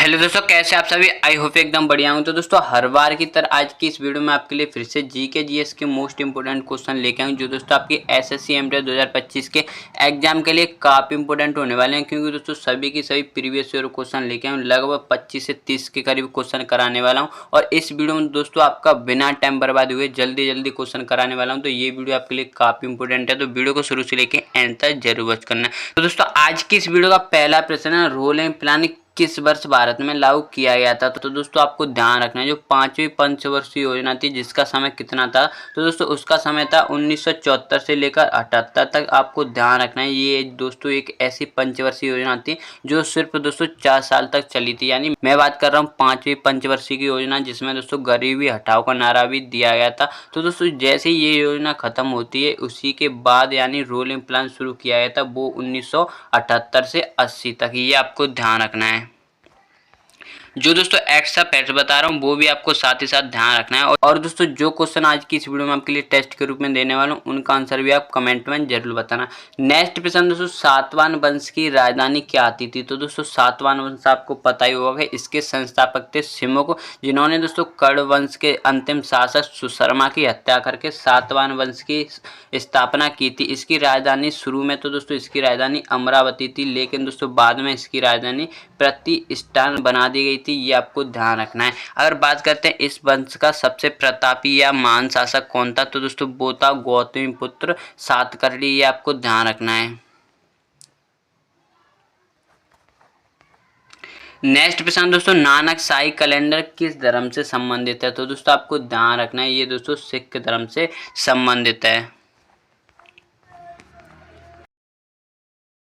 Hello दोस्तों, कैसे आप सभी। आई होप एकदम बढ़िया हूँ। तो दोस्तों हर बार की तरह आज की इस वीडियो में आपके लिए फिर से जीके जीएस के मोस्ट इंपोर्टेंट क्वेश्चन लेके आऊँ, जो दोस्तों आपकी एसएससी एमटीएस 2025 के एग्जाम के लिए काफ़ी इंपोर्टेंट होने वाले हैं। क्योंकि दोस्तों सभी की सभी प्रीवियस ईयर क्वेश्चन लेके आऊँ, लगभग 25 से 30 के करीब क्वेश्चन कराने वाला हूँ। और इस वीडियो में दोस्तों आपका बिना टाइम बर्बाद हुए जल्दी क्वेश्चन कराने वाला हूँ। तो ये वीडियो आपके लिए काफ़ी इंपोर्टेंट है, तो वीडियो को शुरू से लेके एंड तक जरूर वॉच करना है। तो दोस्तों आज की इस वीडियो का पहला प्रश्न है, रोलिंग प्लान किस वर्ष भारत में लागू किया गया था। तो दोस्तों आपको ध्यान रखना है, जो 5वीं पंचवर्षीय योजना थी जिसका समय कितना था, तो दोस्तों उसका समय था 1974 से लेकर 78 तक। आपको ध्यान रखना है, ये दोस्तों एक ऐसी पंचवर्षीय योजना थी जो सिर्फ दोस्तों 4 साल तक चली थी। यानी मैं बात कर रहा हूँ 5वीं पंचवर्षीय की योजना, जिसमें दोस्तों गरीबी हटाओ का नारा भी दिया गया था। तो दोस्तों जैसे ही ये योजना खत्म होती है, उसी के बाद यानी रोलिंग प्लान शुरू किया गया था, वो 1978 से 80 तक। ये आपको ध्यान रखना है। जो दोस्तों एक्स्ट्रा फैक्ट बता रहा हूँ वो भी आपको साथ ही साथ ध्यान रखना है। और दोस्तों जो क्वेश्चन आज की इस वीडियो में आपके लिए टेस्ट के रूप में देने वाला हूँ, उनका आंसर भी आप कमेंट में जरूर बताना। नेक्स्ट प्रश्न दोस्तों, सातवाहन वंश की राजधानी क्या आती थी। तो दोस्तों सातवाहन वंश आपको पता ही होगा, इसके संस्थापक थे सिमुक, जिन्होंने दोस्तों कर्ण वंश के अंतिम शासक सुशर्मा की हत्या करके सातवाहन वंश की स्थापना की थी। इसकी राजधानी शुरू में तो दोस्तों इसकी राजधानी अमरावती थी, लेकिन दोस्तों बाद में इसकी राजधानी प्रतिष्ठान बना दी गई थी। ये आपको ध्यान रखना है। अगर बात करते हैं इस वंश का सबसे प्रतापी या महान शासक कौन था, तो दोस्तों वो था गौतमीपुत्र सातकर्णी। ये आपको ध्यान रखना है। नेक्स्ट प्रश्न दोस्तों, नानक शाही कैलेंडर किस धर्म से संबंधित है। तो दोस्तों आपको ध्यान रखना है, ये दोस्तों सिख धर्म से संबंधित है।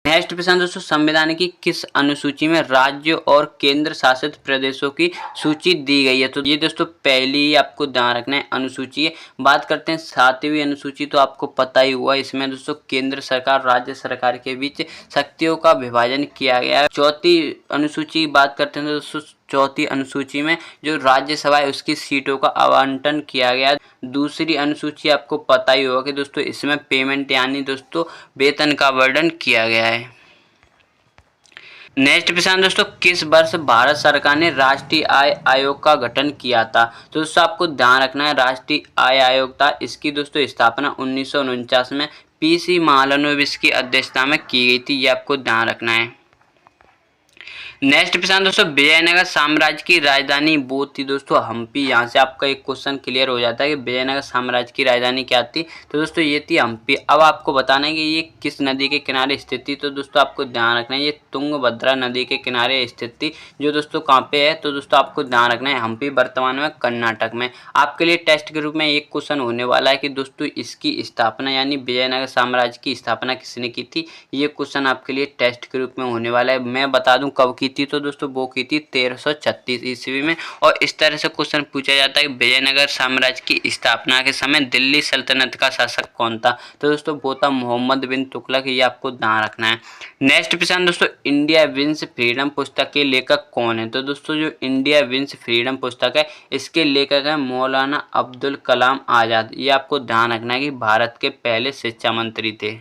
नेक्स्ट प्रश्न दोस्तों, संविधान की किस अनुसूची में राज्य और केंद्र शासित प्रदेशों की सूची दी गई है। तो ये दोस्तों पहली आपको ध्यान रखना है अनुसूची है। बात करते हैं 7वीं अनुसूची, तो आपको पता ही हुआ, इसमें दोस्तों केंद्र सरकार राज्य सरकार के बीच शक्तियों का विभाजन किया गया है। चौथी अनुसूची की बात करते हैं तो दोस्तों चौथी अनुसूची में जो राज्यसभा है उसकी सीटों का आवंटन किया गया। दूसरी अनुसूची आपको पता ही होगा कि दोस्तों इसमें पेमेंट यानी दोस्तों वेतन का वर्णन किया गया है। नेक्स्ट प्रश्न दोस्तों, किस वर्ष भारत सरकार ने राष्ट्रीय आय आयोग का गठन किया था। तो दोस्तों आपको ध्यान रखना है, राष्ट्रीय आय आयोग था, इसकी दोस्तों स्थापना 1949 में पीसी महालनोबिस की अध्यक्षता में की गई थी। ये आपको ध्यान रखना है। नेक्स्ट प्रश्न दोस्तों, विजयनगर साम्राज्य की राजधानी वो थी दोस्तों हम्पी। यहाँ से आपका एक क्वेश्चन क्लियर हो जाता है कि विजयनगर साम्राज्य की राजधानी क्या थी। तो दोस्तों ये थी हम्पी। अब आपको बताना है कि ये किस नदी के किनारे स्थित थी। तो दोस्तों आपको ध्यान रखना है, ये तुंगभद्रा नदी के किनारे स्थित थी, जो दोस्तों कहाँ पे है। तो दोस्तों आपको ध्यान रखना है, हम्पी वर्तमान में कर्नाटक में। आपके लिए टेस्ट के रूप में एक क्वेश्चन होने वाला है कि दोस्तों इसकी स्थापना यानी विजयनगर साम्राज्य की स्थापना किसने की थी। ये क्वेश्चन आपके लिए टेस्ट के रूप में होने वाला है। मैं बता दूं कब की थी, तो दोस्तों वो की थी 1336 ईस्वी में। और इस तरह से क्वेश्चन पूछा जाता है कि विजयनगर साम्राज्य की स्थापना के समय दिल्ली सल्तनत का शासक कौन था। तो दोस्तों वो था मोहम्मद बिन तुगलक। ये आपको ध्यान रखना है। नेक्स्ट प्रश्न दोस्तों, इंडिया विंस फ्रीडम पुस्तक के लेखक कौन है। तो दोस्तों जो इंडिया विंस फ्रीडम पुस्तक है, इसके लेखक है मौलाना अब्दुल कलाम आजाद। ये आपको ध्यान रखना है कि भारत के पहले शिक्षा मंत्री थे।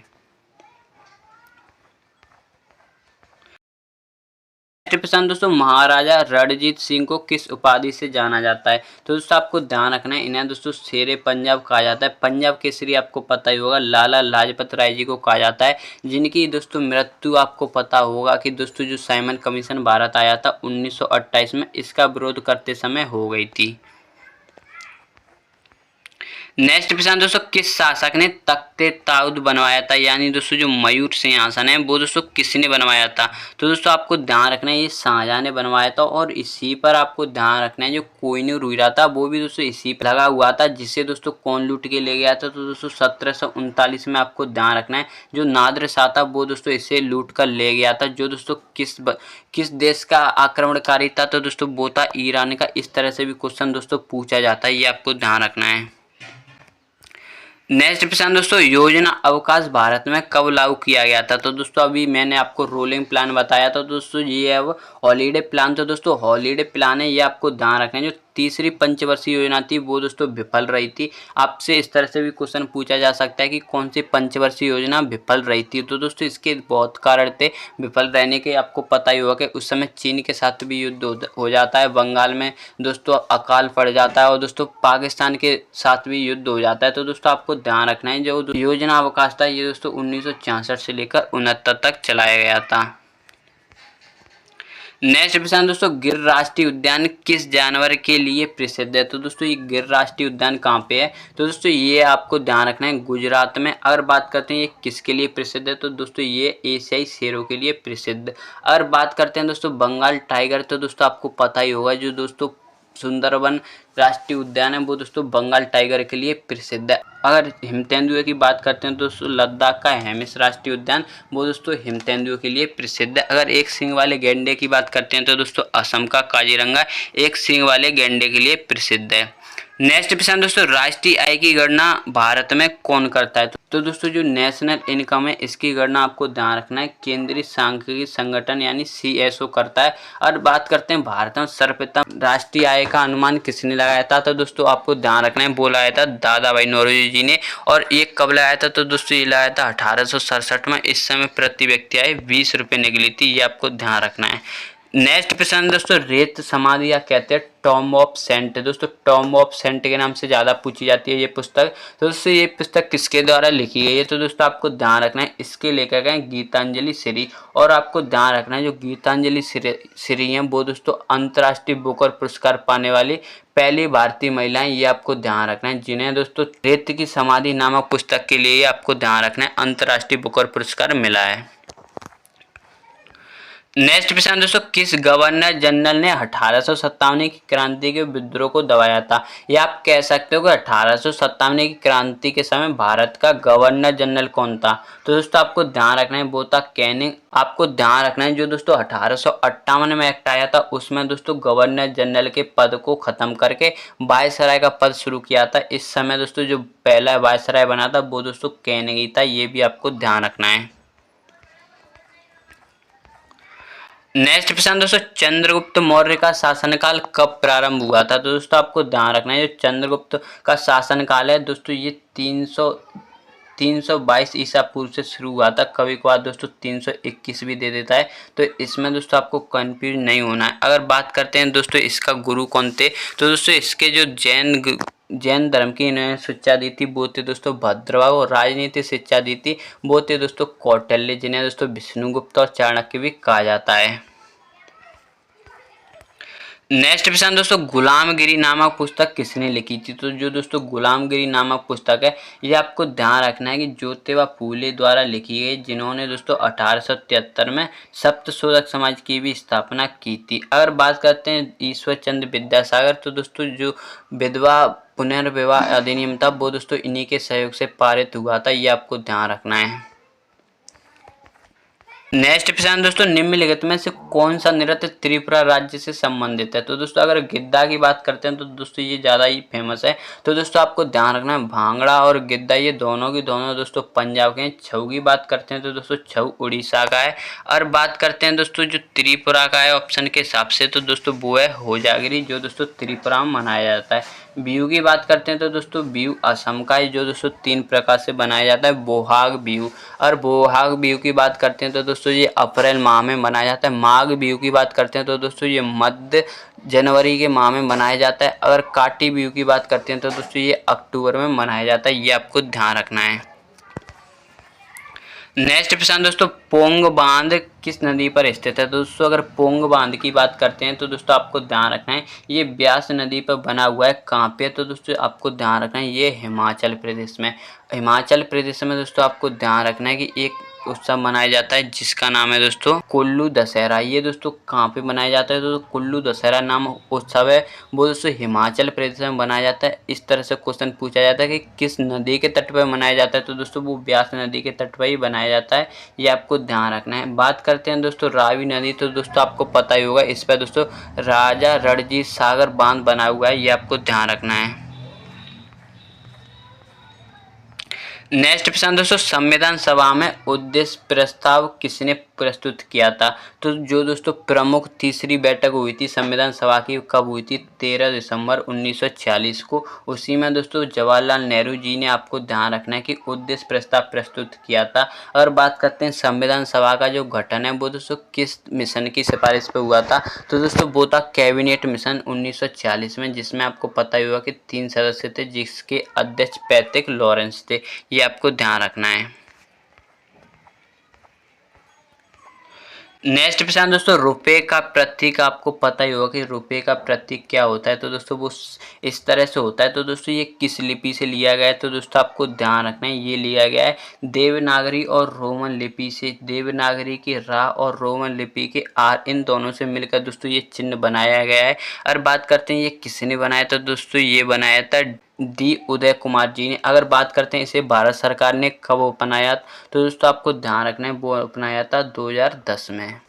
प्रश्न दोस्तों, महाराजा रणजीत सिंह को किस उपाधि से जाना जाता है। तो दोस्तों आपको ध्यान रखना है, इन्हें दोस्तों शेरे पंजाब कहा जाता है। पंजाब केसरी आपको पता ही होगा, लाला लाजपत राय जी को कहा जाता है, जिनकी दोस्तों मृत्यु आपको पता होगा कि दोस्तों जो साइमन कमीशन भारत आया था 1928 में, इसका विरोध करते समय हो गई थी। नेक्स्ट प्रश्न दोस्तों, किस शासक ने तख्ते ताउद बनवाया था, यानी दोस्तों जो मयूर सिंहासन है वो दोस्तों किसने बनवाया था। तो दोस्तों आपको ध्यान रखना है, ये शाहजहां ने बनवाया था। और इसी पर आपको ध्यान रखना है, जो कोहिनूर हीरा था वो भी दोस्तों इसी पर लगा हुआ था, जिससे दोस्तों कौन लूट के ले गया था। तो दोस्तों 1739 में आपको ध्यान रखना है, जो नादिर शाह था वो दोस्तों इसे लूट कर ले गया था। जो दोस्तों किस देश का आक्रमणकारी था, तो दोस्तों वो था ईरान का। इस तरह से भी क्वेश्चन दोस्तों पूछा जाता है, ये आपको ध्यान रखना है। नेक्स्ट प्रश्न दोस्तों, योजना अवकाश भारत में कब लागू किया गया था। तो दोस्तों अभी मैंने आपको रोलिंग प्लान बताया था, दोस्तों ये अब हॉलीडे प्लान। तो दोस्तों हॉलीडे प्लान है, ये आपको ध्यान रखना है, जो तीसरी पंचवर्षीय योजना थी वो दोस्तों विफल रही थी। आपसे इस तरह से भी क्वेश्चन पूछा जा सकता है कि कौन सी पंचवर्षीय योजना विफल रही थी। तो दोस्तों इसके बहुत कारण थे विफल रहने के। आपको पता ही होगा कि उस समय चीन के साथ भी युद्ध हो जाता है, बंगाल में दोस्तों अकाल पड़ जाता है और दोस्तों पाकिस्तान के साथ भी युद्ध हो जाता है। तो दोस्तों आपको ध्यान रखना है जो योजना अवकाश था ये दोस्तों 1966 से लेकर 69 तक चलाया गया था। नेक्स्ट प्रश्न दोस्तों, गिर राष्ट्रीय उद्यान किस जानवर के लिए प्रसिद्ध है। तो दोस्तों ये गिर राष्ट्रीय उद्यान कहाँ पे है, तो दोस्तों ये आपको ध्यान रखना है गुजरात में। अगर बात करते हैं ये किसके लिए प्रसिद्ध है, तो दोस्तों ये एशियाई शेरों के लिए प्रसिद्ध। अगर बात करते हैं दोस्तों बंगाल टाइगर, तो दोस्तों आपको पता ही होगा जो दोस्तों सुंदरवन राष्ट्रीय उद्यान है वो दोस्तों बंगाल टाइगर के लिए प्रसिद्ध है। अगर हिम तेंदुए की बात करते हैं तो दोस्तों लद्दाख का हेमिस राष्ट्रीय उद्यान वो दोस्तों हिम तेंदुए के लिए प्रसिद्ध है। अगर एक सींग वाले गैंडे की बात करते हैं तो दोस्तों असम का काजीरंगा एक सींग वाले गैंडे के लिए प्रसिद्ध है। नेक्स्ट प्रश्न दोस्तों, राष्ट्रीय आय की गणना भारत में कौन करता है। तो दोस्तों जो नेशनल इनकम है इसकी गणना आपको ध्यान रखना है केंद्रीय सांख्यिकी संगठन यानी CSO करता है। और बात करते हैं भारत में सर्वप्रथम राष्ट्रीय आय का अनुमान किसने लगाया था, तो दोस्तों आपको ध्यान रखना है वो लगाया था दादा भाई नौरोजी जी ने। और ये कब लगाया था, तो दोस्तों ये लगाया था 1867 में। इस समय प्रति व्यक्ति आय 20 रुपये निकली थी, ये आपको ध्यान रखना है। नेक्स्ट प्रश्न दोस्तों, रेत समाधि या कहते हैं टॉम ऑफ सेंट। दोस्तों टॉम ऑफ सेंट के नाम से ज़्यादा पूछी जाती है ये पुस्तक। तो दोस्तों ये पुस्तक किसके द्वारा लिखी गई है, तो दोस्तों आपको ध्यान रखना है इसके लेखक हैं गीतांजलि श्री। और आपको ध्यान रखना है जो गीतांजलि श्री हैं वो दोस्तों अंतर्राष्ट्रीय बुकर पुरस्कार पाने वाली पहली भारतीय महिलाएं, ये आपको ध्यान रखना है जिन्हें दोस्तों रेत की समाधि नामक पुस्तक के लिए आपको ध्यान रखना है अंतर्राष्ट्रीय बुकर पुरस्कार मिला है। नेक्स्ट प्रश्न दोस्तों, किस गवर्नर जनरल ने 1857 की क्रांति के विद्रोह को दबाया था। या आप कह सकते हो कि 1857 की क्रांति के समय भारत का गवर्नर जनरल कौन था, तो दोस्तों आपको ध्यान रखना है वो था कैनिंग। आपको ध्यान रखना है जो दोस्तों 1858 में एक्ट आया था उसमें दोस्तों गवर्नर जनरल के पद को खत्म करके वायसराय का पद शुरू किया था। इस समय दोस्तों जो पहला वायसराय बना था वो दोस्तों कैनिंग ही था, ये भी आपको ध्यान रखना है। नेक्स्ट प्रश्न दोस्तों, चंद्रगुप्त मौर्य का शासनकाल कब प्रारंभ हुआ था। तो दोस्तों आपको ध्यान रखना है जो चंद्रगुप्त का शासनकाल है दोस्तों ये 322 ईसा पूर्व से शुरू हुआ था। कभी कभार दोस्तों 321 भी दे देता है, तो इसमें दोस्तों आपको कंफ्यूज नहीं होना है। अगर बात करते हैं दोस्तों इसका गुरु कौन थे, तो दोस्तों इसके जो जैन धर्म की इन्होंने शिक्षा दी थी वो थे दोस्तों भद्रवाह। और राजनीति शिक्षा दी थी वो थे दोस्तों कौटिल्य, जिन्हें दोस्तों विष्णुगुप्त और चाणक्य भी कहा जाता है। नेक्स्ट प्रश्न दोस्तों, गुलामगिरी नामक पुस्तक किसने लिखी थी। तो जो दोस्तों गुलामगिरी नामक पुस्तक है ये आपको ध्यान रखना है कि ज्योतिबा फूले द्वारा लिखी गई, जिन्होंने दोस्तों 1873 में सप्तशोधक समाज की भी स्थापना की थी। अगर बात करते हैं ईश्वर चंद्र विद्यासागर, तो दोस्तों जो विधवा पुनर्विवाह अधिनियम था वो दोस्तों इन्हीं के सहयोग से पारित हुआ था, ये आपको ध्यान रखना है। नेक्स्ट प्रश्न दोस्तों, निम्नलिखित में से कौन सा नृत्य त्रिपुरा राज्य से संबंधित है। तो दोस्तों अगर गिद्दा की बात करते हैं तो दोस्तों ये ज़्यादा ही फेमस है। तो दोस्तों आपको ध्यान रखना है भांगड़ा और गिद्दा ये दोनों की दोनों दोस्तों पंजाब के हैं। छऊ की बात करते हैं तो दोस्तों छऊ उड़ीसा का है। और बात करते हैं दोस्तों जो त्रिपुरा का है ऑप्शन के हिसाब से, तो दोस्तों वो है होजागिरी, जो दोस्तों त्रिपुरा में मनाया जाता है। बिहू की बात करते हैं तो दोस्तों बिहू असम का है, जो दोस्तों 3 प्रकार से बनाया जाता है, बोहाग बिहू। और बोहाग बिहू की बात करते हैं तो दोस्तों ये अप्रैल माह में मनाया जाता है। माघ बिहू की बात करते हैं तो दोस्तों ये मध्य जनवरी के माह में मनाया जाता है। अगर काटी बिहू की बात करते हैं तो दोस्तों ये अक्टूबर में मनाया जाता है, ये आपको ध्यान रखना है। नेक्स्ट प्रश्न दोस्तों, पोंग बांध किस नदी पर स्थित है। दोस्तों अगर पोंग बांध की बात करते हैं तो दोस्तों आपको ध्यान रखना है ये ब्यास नदी पर बना हुआ है। कहाँ पे, तो दोस्तों आपको ध्यान रखना है ये हिमाचल प्रदेश में। हिमाचल प्रदेश में दोस्तों आपको ध्यान रखना है कि एक उत्सव मनाया जाता है जिसका नाम है दोस्तों कुल्लू दशहरा। ये दोस्तों कहाँ पे मनाया जाता है, तो कुल्लू दशहरा नाम उत्सव है वो दोस्तों हिमाचल प्रदेश में मनाया जाता है। इस तरह से क्वेश्चन पूछा जाता है कि किस नदी के तट पर मनाया जाता है, तो दोस्तों वो ब्यास नदी के तट पर ही बनाया जाता है, ये आपको ध्यान रखना है। बात करते हैं दोस्तों रावी नदी, तो दोस्तों आपको पता ही होगा इस पर दोस्तों राजा रणजीत सागर बांध बना हुआ है, ये आपको ध्यान रखना है। नेक्स्ट प्रश्न दोस्तों, संविधान सभा में उद्देश्य प्रस्ताव किसने प्रस्तुत किया था? तो जो दोस्तों प्रमुख तीसरी बैठक हुई थी संविधान सभा की, कब हुई थी? 13 दिसंबर 1946 को। उसी में दोस्तों जवाहरलाल नेहरू जी ने, आपको ध्यान रखना है कि उद्देश्य प्रस्ताव प्रस्तुत किया था। अगर बात करते हैं संविधान सभा का जो गठन है वो दोस्तों किस मिशन की सिफारिश पे हुआ था? तो दोस्तों वो था कैबिनेट मिशन 1946 में, जिसमें आपको पता ही होगा कि 3 सदस्य थे, जिसके अध्यक्ष पैट्रिक लॉरेंस थे। ये आपको ध्यान रखना है। नेक्स्ट प्रश्न दोस्तों, रुपए का प्रतीक आपको पता ही होगा कि रुपए का प्रतीक क्या होता है? तो दोस्तों वो इस तरह से होता है। तो दोस्तों ये किस लिपि से लिया गया है? तो दोस्तों आपको ध्यान रखना है, ये लिया गया है देवनागरी और रोमन लिपि से। देवनागरी की रा और रोमन लिपि के आर, इन दोनों से मिलकर दोस्तों ये चिन्ह बनाया गया है। और बात करते हैं ये किसने बनाया? तो दोस्तों ये बनाया था डी उदय कुमार जी ने। अगर बात करते हैं इसे भारत सरकार ने कब अपनाया, तो दोस्तों आपको ध्यान रखना है वो अपनाया था 2010 में।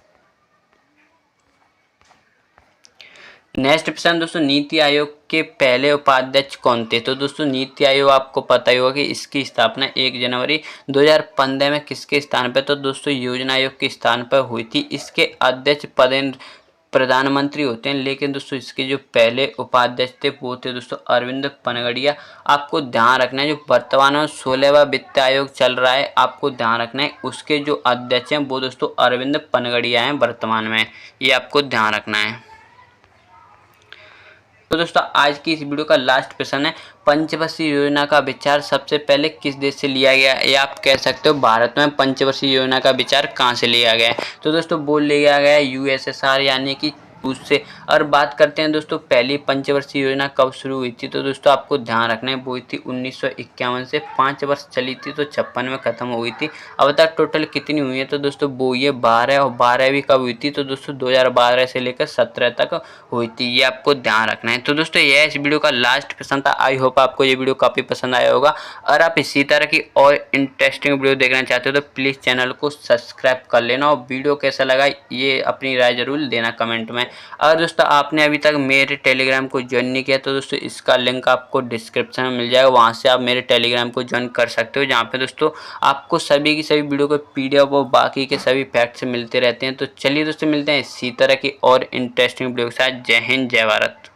नेक्स्ट प्रश्न दोस्तों, नीति आयोग के पहले उपाध्यक्ष कौन थे? तो दोस्तों नीति आयोग आपको पता ही होगा कि इसकी स्थापना 1 जनवरी 2015 में किसके स्थान पर? तो दोस्तों योजना आयोग के स्थान पर हुई थी। इसके अध्यक्ष प्रधानमंत्री होते हैं, लेकिन दोस्तों इसके जो पहले उपाध्यक्ष थे वो थे दोस्तों अरविंद पनगड़िया। आपको ध्यान रखना है जो वर्तमान में 16वां वित्त आयोग चल रहा है, आपको ध्यान रखना है उसके जो अध्यक्ष हैं वो दोस्तों अरविंद पनगड़िया हैं वर्तमान में। ये आपको ध्यान रखना है। तो दोस्तों आज की इस वीडियो का लास्ट प्रश्न है, पंचवर्षीय योजना का विचार सबसे पहले किस देश से लिया गया? या आप कह सकते हो भारत में पंचवर्षीय योजना का विचार कहाँ से लिया गया है? तो दोस्तों वो लिया गया है यूएसएसआर यानी कि उससे। और बात करते हैं दोस्तों पहली पंचवर्षीय योजना कब शुरू हुई थी? तो दोस्तों आपको ध्यान रखना है वो हुई थी 1951 से, 5 वर्ष चली थी तो 56 में खत्म हुई थी। अब तक टोटल कितनी हुई है? तो दोस्तों वो ये 12, और 12 भी कब हुई थी? तो दोस्तों 2012 से लेकर 17 तक हुई थी। ये आपको ध्यान रखना है। तो दोस्तों यह इस वीडियो का लास्ट प्रश्न था। आई होप आपको ये वीडियो काफ़ी पसंद आया होगा। और आप इसी तरह की और इंटरेस्टिंग वीडियो देखना चाहते हो तो प्लीज़ चैनल को सब्सक्राइब कर लेना, और वीडियो कैसा लगा ये अपनी राय जरूर देना कमेंट में। अगर दोस्तों आपने अभी तक मेरे टेलीग्राम को ज्वाइन नहीं किया तो दोस्तों इसका लिंक आपको डिस्क्रिप्शन में मिल जाएगा, वहाँ से आप मेरे टेलीग्राम को ज्वाइन कर सकते हो, जहाँ पे दोस्तों आपको सभी की सभी वीडियो को पीडीएफ और बाकी के सभी फैक्ट्स मिलते रहते हैं। तो चलिए दोस्तों मिलते हैं इसी तरह की और इंटरेस्टिंग वीडियो के साथ। जय हिंद, जय भारत।